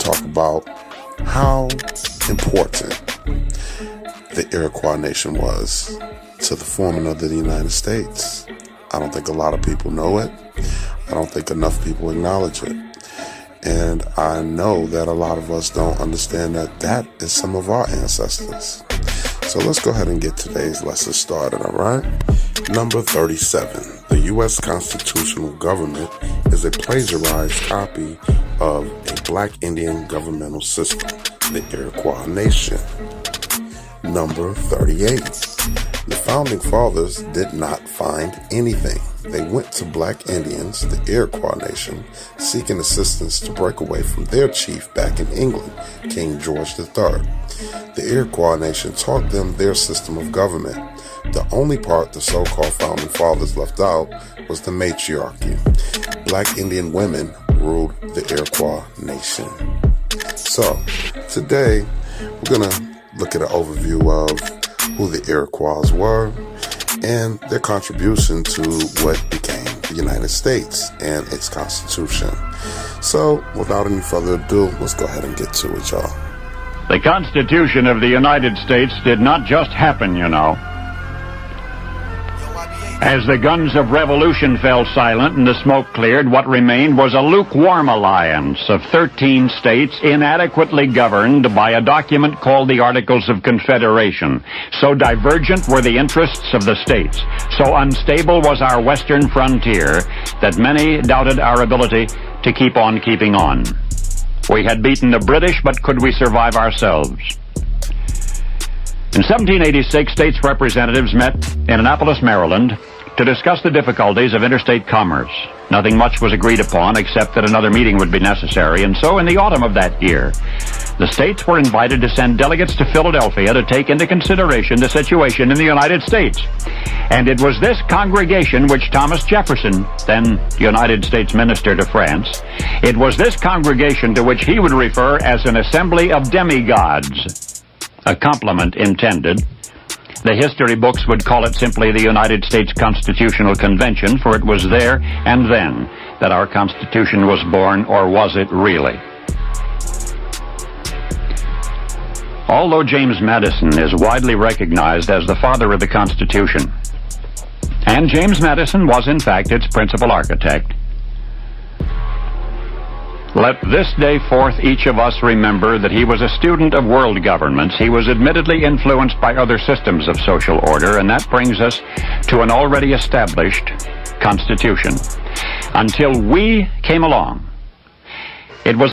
talk about how important the Iroquois Nation was to the forming of the United States. I don't think a lot of people know it. I don't think enough people acknowledge it. And I know that a lot of us don't understand that that is some of our ancestors. So let's go ahead and get today's lesson started, all right? Number 37. The U.S. constitutional government is a plagiarized copy of a Black Indian governmental system, the Iroquois Nation. Number 38. The Founding Fathers did not find anything. They went to Black Indians, the Iroquois Nation, seeking assistance to break away from their chief back in England, King George III. The Iroquois Nation taught them their system of government. The only part the so-called Founding Fathers left out was the matriarchy. Black Indian women ruled the Iroquois Nation. So, today, we're going to look at an overview of who the Iroquois were and their contribution to what became the United States and its Constitution. So, without any further ado, let's go ahead and get to it, y'all. The Constitution of the United States did not just happen, you know. As the guns of revolution fell silent and the smoke cleared, what remained was a lukewarm alliance of 13 states inadequately governed by a document called the Articles of Confederation. So divergent were the interests of the states, so unstable was our western frontier, that many doubted our ability to keep on keeping on. We had beaten the British, but could we survive ourselves? In 1786, states representatives met in Annapolis, Maryland, to discuss the difficulties of interstate commerce. Nothing much was agreed upon except that another meeting would be necessary, and so in the autumn of that year, the states were invited to send delegates to Philadelphia to take into consideration the situation in the United States. And it was this congregation which Thomas Jefferson, then United States Minister to France, it was this congregation to which he would refer as an assembly of demigods, a compliment intended. The history books would call it simply the United States Constitutional Convention, for it was there and then that our Constitution was born, or was it really? Although James Madison is widely recognized as the father of the Constitution, and James Madison was in fact its principal architect, let this day forth each of us remember that he was a student of world governments. He was admittedly influenced by other systems of social order, and that brings us to an already established Constitution. Until we came along, it was